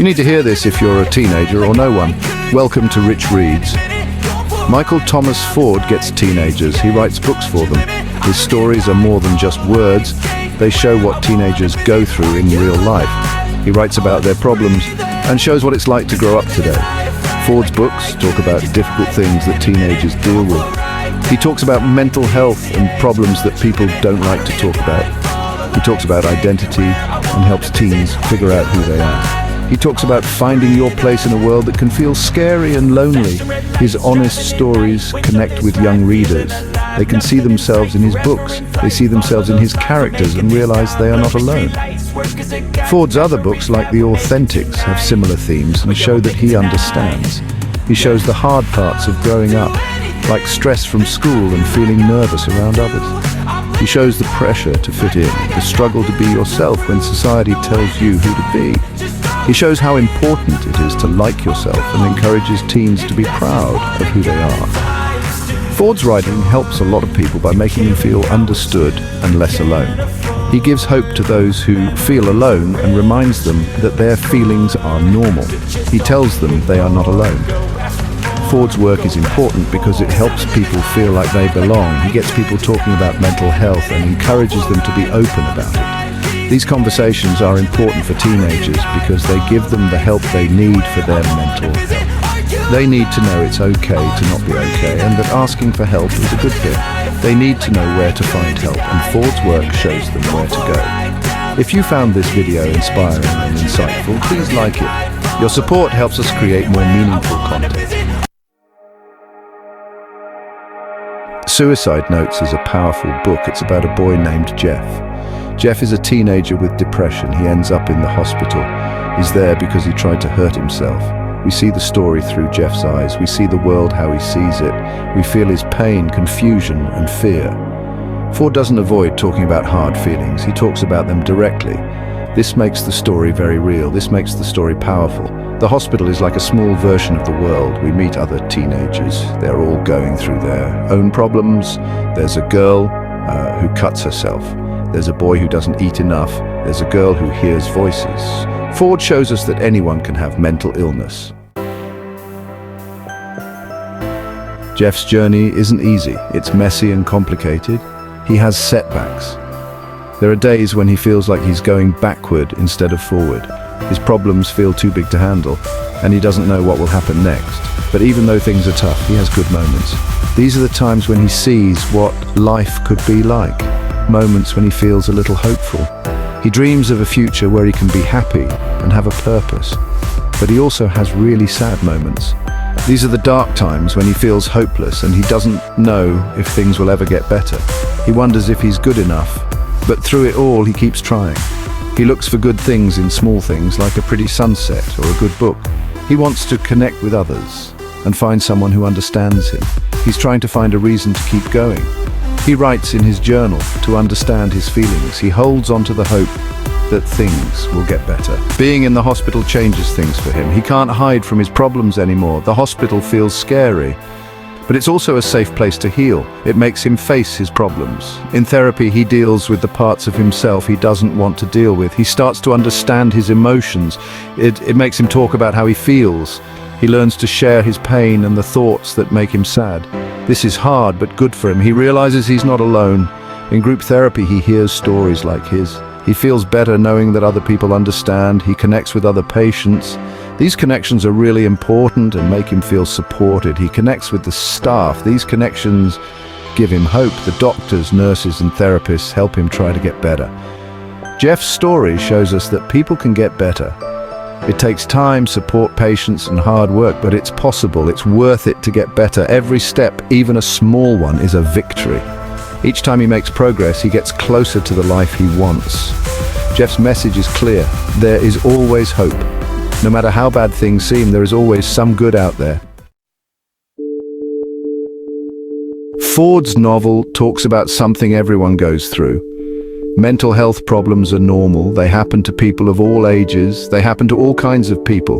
You need to hear this if you're a teenager or no one. Welcome to Rich Reads. Michael Thomas Ford gets teenagers. He writes books for them. His stories are more than just words. They show what teenagers go through in real life. He writes about their problems and shows what it's like to grow up today. Ford's books talk about difficult things that teenagers deal with. He talks about mental health and problems that people don't like to talk about. He talks about identity and helps teens figure out who they are. He talks about finding your place in a world that can feel scary and lonely. His honest stories connect with young readers. They can see themselves in his books. They see themselves in his characters and realize they are not alone. Ford's other books, like The Authentics, have similar themes and show that he understands. He shows the hard parts of growing up, like stress from school and feeling nervous around others. He shows the pressure to fit in, the struggle to be yourself when society tells you who to be. He shows how important it is to like yourself and encourages teens to be proud of who they are. Ford's writing helps a lot of people by making them feel understood and less alone. He gives hope to those who feel alone and reminds them that their feelings are normal. He tells them they are not alone. Ford's work is important because it helps people feel like they belong. He gets people talking about mental health and encourages them to be open about it. These conversations are important for teenagers because they give them the help they need for their mental health. They need to know it's okay to not be okay and that asking for help is a good thing. They need to know where to find help, and Ford's work shows them where to go. If you found this video inspiring and insightful, please like it. Your support helps us create more meaningful content. Suicide Notes is a powerful book. It's about a boy named Jeff. Jeff is a teenager with depression. He ends up in the hospital. He's there because he tried to hurt himself. We see the story through Jeff's eyes. We see the world how he sees it. We feel his pain, confusion, and fear. Ford doesn't avoid talking about hard feelings. He talks about them directly. This makes the story very real. This makes the story powerful. The hospital is like a small version of the world. We meet other teenagers. They're all going through their own problems. There's a girl who cuts herself. There's a boy who doesn't eat enough. There's a girl who hears voices. Ford shows us that anyone can have mental illness. Jeff's journey isn't easy. It's messy and complicated. He has setbacks. There are days when he feels like he's going backward instead of forward. His problems feel too big to handle, and he doesn't know what will happen next. But even though things are tough, he has good moments. These are the times when he sees what life could be like. Moments when he feels a little hopeful. He dreams of a future where he can be happy and have a purpose. But he also has really sad moments. These are the dark times when he feels hopeless and he doesn't know if things will ever get better. He wonders if he's good enough, but through it all he keeps trying. He looks for good things in small things like a pretty sunset or a good book. He wants to connect with others and find someone who understands him. He's trying to find a reason to keep going. He writes in his journal to understand his feelings. He holds on to the hope that things will get better. Being in the hospital changes things for him. He can't hide from his problems anymore. The hospital feels scary, but it's also a safe place to heal. It makes him face his problems. In therapy, he deals with the parts of himself he doesn't want to deal with. He starts to understand his emotions. It makes him talk about how he feels. He learns to share his pain and the thoughts that make him sad. This is hard, but good for him. He realizes he's not alone. In group therapy, he hears stories like his. He feels better knowing that other people understand. He connects with other patients. These connections are really important and make him feel supported. He connects with the staff. These connections give him hope. The doctors, nurses, and therapists help him try to get better. Jeff's story shows us that people can get better. It takes time, support, patience, and hard work, but it's possible. It's worth it to get better. Every step, even a small one, is a victory. Each time he makes progress, he gets closer to the life he wants. Jeff's message is clear. There is always hope. No matter how bad things seem, there is always some good out there. Ford's novel talks about something everyone goes through. Mental health problems are normal. They happen to people of all ages. They happen to all kinds of people.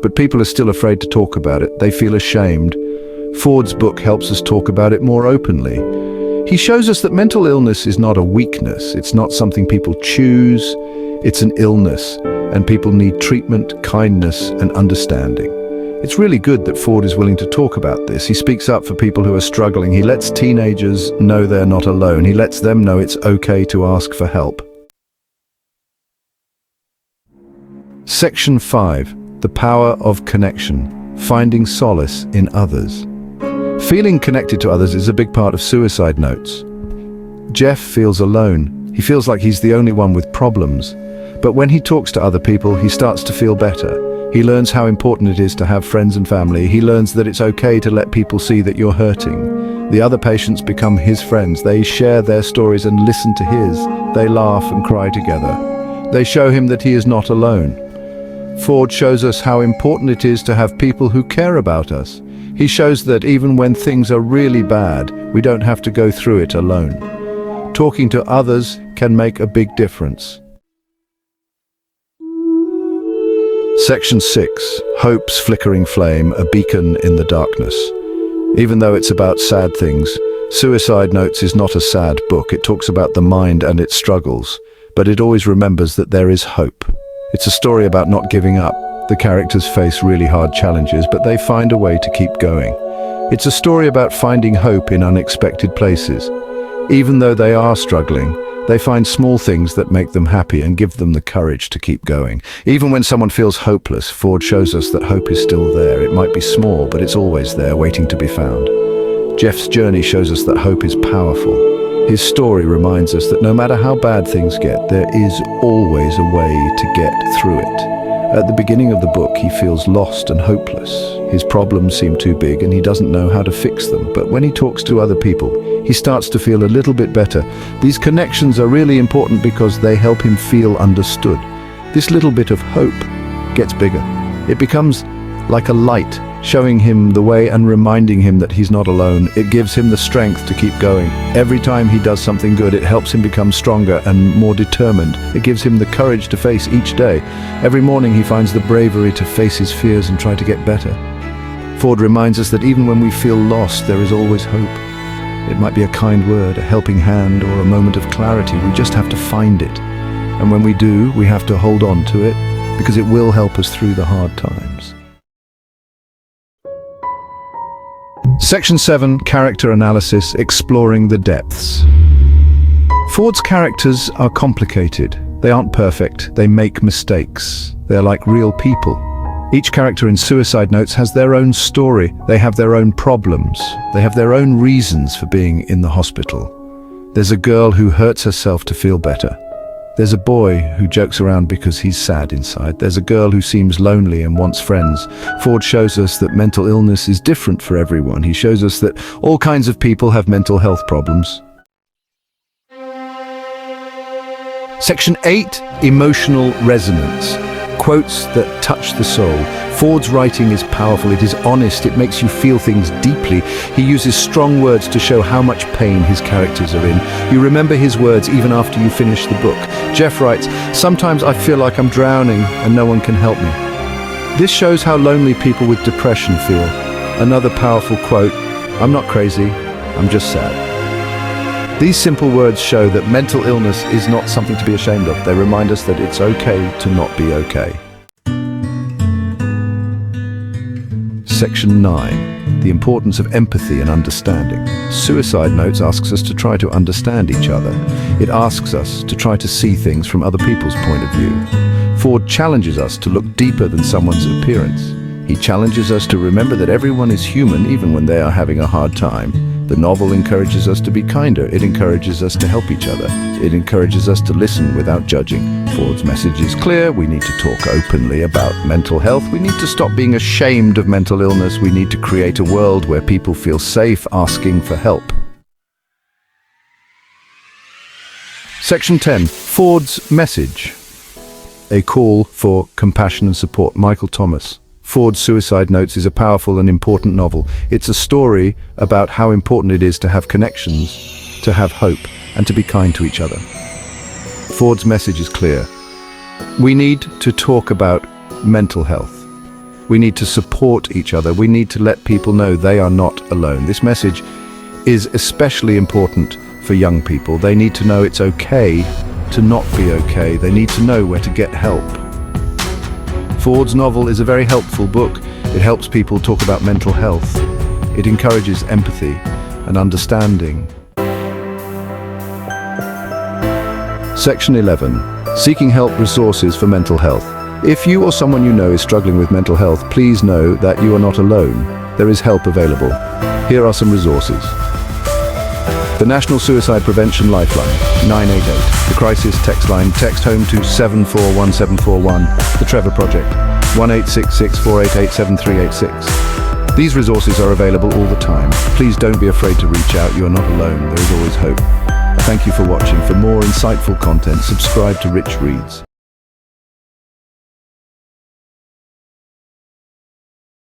But people are still afraid to talk about it. They feel ashamed. Ford's book helps us talk about it more openly. He shows us that mental illness is not a weakness. It's not something people choose. It's an illness. and people need treatment, kindness, and understanding. It's really good that Ford is willing to talk about this. He speaks up for people who are struggling. He lets teenagers know they're not alone. He lets them know it's okay to ask for help. Section 5. The power of connection. Finding solace in others. Feeling connected to others is a big part of suicide notes. Jeff feels alone. He feels like he's the only one with problems. But when he talks to other people, he starts to feel better. He learns how important it is to have friends and family. He learns that it's okay to let people see that you're hurting. The other patients become his friends. They share their stories and listen to his. They laugh and cry together. They show him that he is not alone. Ford shows us how important it is to have people who care about us. He shows that even when things are really bad, we don't have to go through it alone. Talking to others can make a big difference. Section 6. Hope's flickering flame, a beacon in the darkness. Even though it's about sad things, Suicide Notes is not a sad book. It talks about the mind and its struggles, but it always remembers that there is hope. It's a story about not giving up. The characters face really hard challenges, but they find a way to keep going. It's a story about finding hope in unexpected places. Even though they are struggling, they find small things that make them happy and give them the courage to keep going. Even when someone feels hopeless, Ford shows us that hope is still there. It might be small, but it's always there, waiting to be found. Jeff's journey shows us that hope is powerful. His story reminds us that no matter how bad things get, there is always a way to get through it. At the beginning of the book, he feels lost and hopeless. His problems seem too big and he doesn't know how to fix them. But when he talks to other people, he starts to feel a little bit better. These connections are really important because they help him feel understood. This little bit of hope gets bigger. It becomes like a light, showing him the way and reminding him that he's not alone. It gives him the strength to keep going. Every time he does something good, it helps him become stronger and more determined. It gives him the courage to face each day. Every morning he finds the bravery to face his fears and try to get better. Ford reminds us that even when we feel lost, there is always hope. It might be a kind word, a helping hand, or a moment of clarity. We just have to find it. And when we do, we have to hold on to it because it will help us through the hard times. Section 7. Character Analysis, Exploring the Depths. Ford's characters are complicated. They aren't perfect. They make mistakes. They're like real people. Each character in Suicide Notes has their own story. They have their own problems. They have their own reasons for being in the hospital. There's a girl who hurts herself to feel better. There's a boy who jokes around because he's sad inside. There's a girl who seems lonely and wants friends. Ford shows us that mental illness is different for everyone. He shows us that all kinds of people have mental health problems. Section 8. Emotional Resonance. Quotes that touch the soul. Ford's writing is powerful. It is honest. It makes you feel things deeply. He uses strong words to show how much pain his characters are in. You remember his words even after you finish the book. Jeff writes, "Sometimes I feel like I'm drowning and no one can help me." This shows how lonely people with depression feel. Another powerful quote, "I'm not crazy, I'm just sad." These simple words show that mental illness is not something to be ashamed of. They remind us that it's okay to not be okay. Section 9. The importance of empathy and understanding. Suicide Notes asks us to try to understand each other. It asks us to try to see things from other people's point of view. Ford challenges us to look deeper than someone's appearance. He challenges us to remember that everyone is human even when they are having a hard time. The novel encourages us to be kinder. It encourages us to help each other. It encourages us to listen without judging. Ford's message is clear. We need to talk openly about mental health. We need to stop being ashamed of mental illness. We need to create a world where people feel safe asking for help. Section 10. Ford's message. A call for compassion and support. Michael Thomas. Ford's Suicide Notes is a powerful and important novel. It's a story about how important it is to have connections, to have hope, and to be kind to each other. Ford's message is clear. We need to talk about mental health. We need to support each other. We need to let people know they are not alone. This message is especially important for young people. They need to know it's okay to not be okay. They need to know where to get help. Ford's novel is a very helpful book. It helps people talk about mental health. It encourages empathy and understanding. Section 11. Seeking help resources for mental health. If you or someone you know is struggling with mental health, please know that you are not alone. There is help available. Here are some resources. The National Suicide Prevention Lifeline, 988. The Crisis Text Line, text home to 741741. The Trevor Project, 1-866-488-7386. These resources are available all the time. Please don't be afraid to reach out. You are not alone. There is always hope. Thank you for watching. For more insightful content, subscribe to Rich Reads.